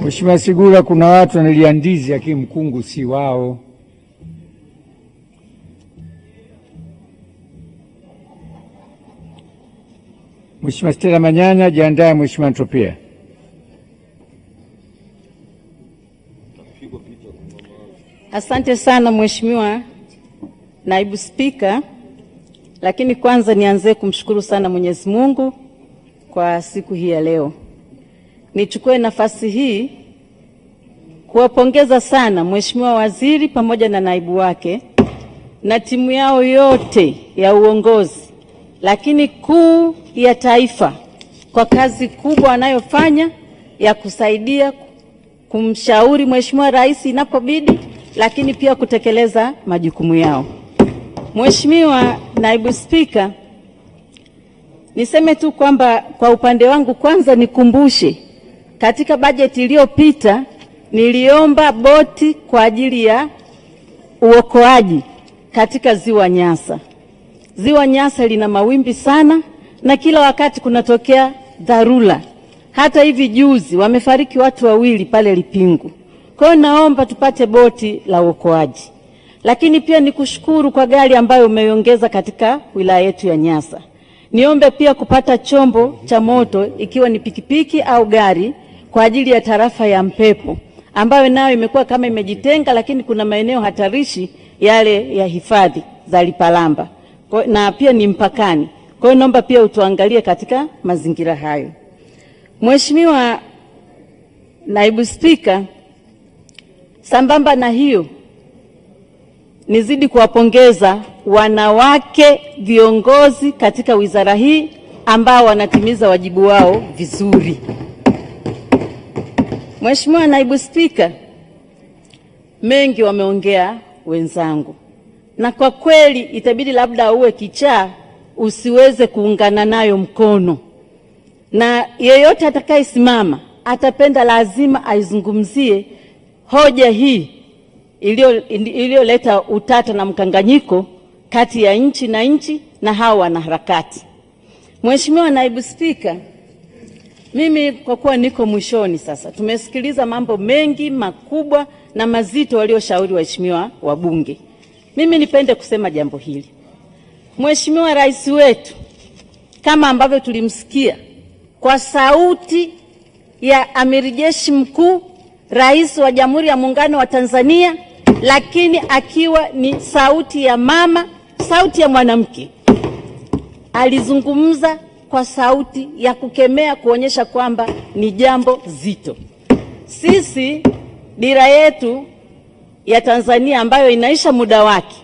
Mheshimiwa Sigula, kuna watu wanalia ndizi lakini mkungu si wao. Mheshimiwa Stella Manyanya, jiandae. Mheshimiwa Ntropia. Asante sana Mheshimiwa Naibu Spika, lakini kwanza nianze kumshukuru sana Mwenyezi Mungu kwa siku hii ya leo. Nichukue nafasi hii kuwapongeza sana Mheshimiwa Waziri pamoja na naibu wake na timu yao yote ya uongozi, lakini kuu ya taifa, kwa kazi kubwa wanayofanya ya kusaidia kumshauri Mheshimiwa Rais inapobidi, lakini pia kutekeleza majukumu yao. Mheshimiwa Naibu Spika, niseme tu kwamba kwa upande wangu kwanza nikumbushe, katika bajeti iliyopita niliomba boti kwa ajili ya uokoaji katika Ziwa Nyasa. Ziwa Nyasa lina mawimbi sana na kila wakati kunatokea dharura. Hata hivi juzi wamefariki watu wawili pale Lipingu. Kwa hiyo naomba tupate boti la uokoaji. Lakini pia nikushukuru kwa gari ambayo umeiongeza katika wilaya yetu ya Nyasa. Niombe pia kupata chombo cha moto ikiwa ni pikipiki au gari kwa ajili ya tarafa ya Mpepo, ambayo nayo imekuwa kama imejitenga, lakini kuna maeneo hatarishi yale ya hifadhi za Lipalamba na pia ni mpakani. Kwa hiyo naomba pia utuangalie katika mazingira hayo. Mheshimiwa Naibu Spika, sambamba na hiyo nizidi kuwapongeza wanawake viongozi katika wizara hii ambao wanatimiza wajibu wao vizuri. Mheshimiwa Naibu Spika, mengi wameongea wenzangu, na kwa kweli itabidi labda uwe kichaa usiweze kuungana nayo mkono, na yeyote atakayesimama atapenda lazima aizungumzie hoja hii iliyoleta utata na mkanganyiko kati ya nchi na hao wanaharakati. Mheshimiwa Naibu Spika, mimi kwa kuwa niko mwishoni sasa, tumesikiliza mambo mengi makubwa na mazito walioshauri waheshimiwa wabunge. Mimi nipende kusema jambo hili. Mheshimiwa Rais wetu, kama ambavyo tulimsikia kwa sauti ya Amiri Jeshi Mkuu, Rais wa Jamhuri ya Muungano wa Tanzania, lakini akiwa ni sauti ya mama, sauti ya mwanamke, alizungumza kwa sauti ya kukemea, kuonyesha kwamba ni jambo zito. Sisi dira yetu ya Tanzania ambayo inaisha muda wake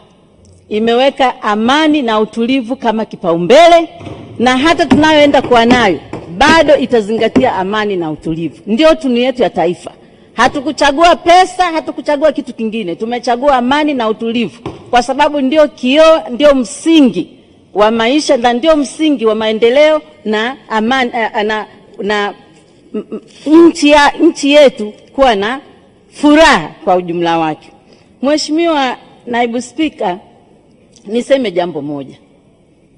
imeweka amani na utulivu kama kipaumbele, na hata tunayoenda kwa nayo bado itazingatia amani na utulivu. Ndio tunu yetu ya taifa. Hatukuchagua pesa, hatukuchagua kitu kingine. Tumechagua amani na utulivu kwa sababu ndio kioo, ndio msingi wa maisha na ndio msingi wa maendeleo na amani na nchi yetu kuwa na furaha kwa ujumla wake. Mheshimiwa Naibu Spika, niseme jambo moja.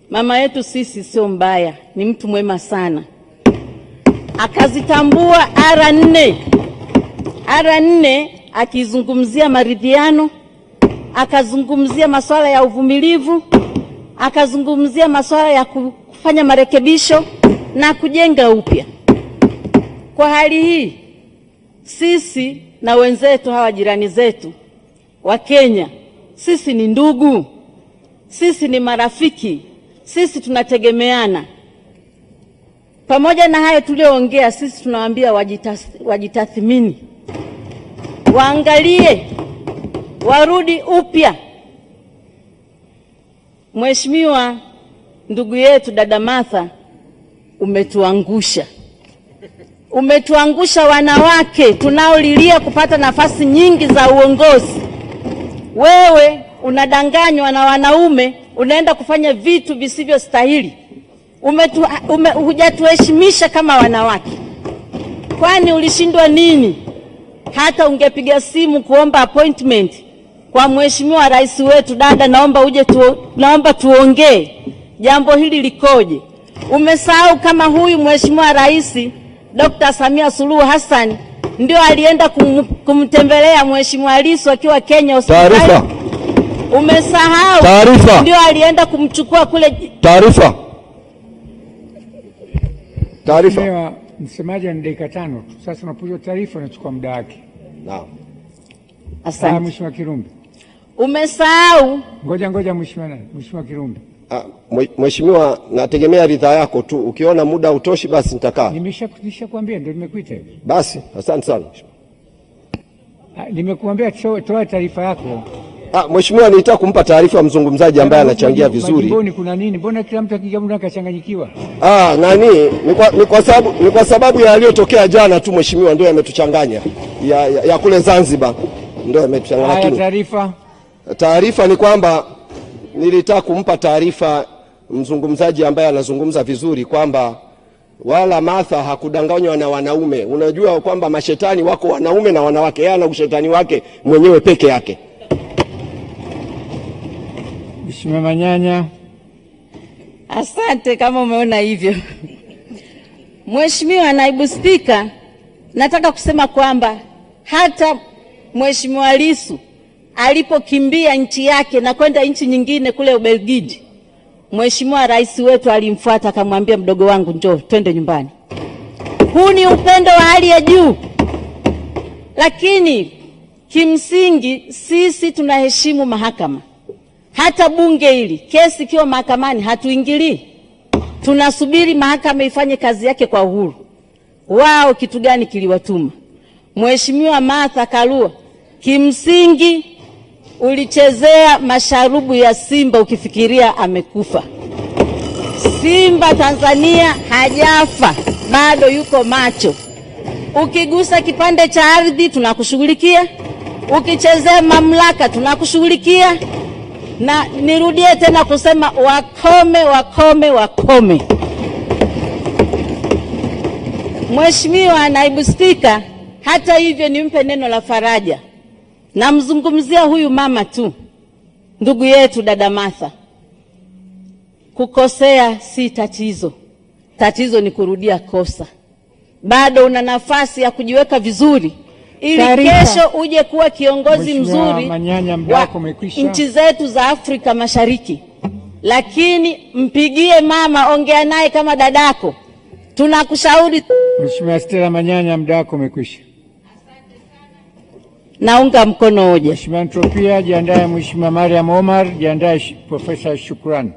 Mama yetu sisi sio mbaya, ni mtu mwema sana. Akazitambua R4 akizungumzia maridhiano, akazungumzia masuala ya uvumilivu, akazungumzia masuala ya kufanya marekebisho na kujenga upya. Kwa hali hii, sisi na wenzetu hawa jirani zetu wa Kenya, sisi ni ndugu, sisi ni marafiki, sisi tunategemeana. Pamoja na hayo tulioongea, sisi tunawaambia wajitathmini, waangalie, warudi upya. Mheshimiwa ndugu yetu dada Martha, umetuangusha wanawake tunaolilia kupata nafasi nyingi za uongozi. Wewe unadanganywa na wanaume, unaenda kufanya vitu visivyostahili. Hujatuheshimisha kama wanawake. Kwani ulishindwa nini? Hata ungepiga simu kuomba appointment kwa Mheshimiwa Rais wetu, dada, naomba tuongee. Jambo hili likoje? Umesahau kama huyu Mheshimiwa Rais Dr. Samia Suluhu Hassan ndio alienda kumtembelea Mheshimiwa Lissu akiwa Kenya hospitali. Taarifa. Umesahau? Taarifa. Ndio alienda kumchukua kule. Taarifa. Taarifa. Msemaji ni dakika 5 tu. Sasa unapotoa taarifa unachukua muda wake. Naam. Asante. Mheshimiwa Kirumbi. Umesahau? Ngoja Mheshimiwa Kirumbi. Mheshimiwa, nategemea ridhaa yako tu. Ukiona muda utoshi basi nitakaa. Nimeshakwambia ndio nimekuita hivi. Basi, asante sana. Nimekuambia toa taarifa yako. Mheshimiwa, nilitaka kumpa taarifa mzungumzaji ambaye anachangia vizuri. Majimboni kuna nini? Mbona kila mtu akija muda akachanganyikiwa? Ni kwa sababu ya yaliyotokea jana tu Mheshimiwa, ndio yametuchanganya. Ya kule Zanzibar ndio yametuchanganya. Taarifa ni kwamba nilitaka kumpa taarifa mzungumzaji ambaye anazungumza vizuri kwamba wala Martha hakudanganywa na wanaume. Unajua kwamba mashetani wako wanaume na wanawake. Yeye ana ushetani wake mwenyewe peke yake. Mheshimiwa Manyanya. Asante kama umeona hivyo. Mheshimiwa Naibu Spika, nataka kusema kwamba hata Mheshimiwa Lissu alipokimbia nchi yake na kwenda nchi nyingine kule Ubelgiji, Mheshimiwa Rais wetu alimfuata akamwambia, mdogo wangu njoo twende nyumbani. Huu ni upendo wa hali ya juu. Lakini kimsingi sisi tunaheshimu mahakama. Hata bunge hili kesi ikiwa mahakamani hatuingilii. Tunasubiri mahakama ifanye kazi yake kwa uhuru. Wao kitu gani kiliwatuma? Mheshimiwa Martha Karua, kimsingi ulichezea masharubu ya Simba ukifikiria amekufa. Simba Tanzania hajafa, bado yuko macho. Ukigusa kipande cha ardhi tunakushughulikia, ukichezea mamlaka tunakushughulikia. Na nirudie tena kusema wakome. Mheshimiwa Naibu Spika, hata hivyo nimpe neno la faraja. Namzungumzia huyu mama tu, ndugu yetu dada Martha. Kukosea si tatizo. Tatizo ni kurudia kosa. Bado una nafasi ya kujiweka vizuri ili kesho uje kuwa kiongozi mzuri wa nchi zetu za Afrika Mashariki. Lakini mpigie mama, ongea naye kama dadako. Tunakushauri. Mheshimiwa Stella Manyanya, muda wako umekwisha. Naunga mkono hoja. Mheshimiwa Antropia, jiandae. Mheshimiwa Mariam Omar, jiandae. Profesa Shukrani.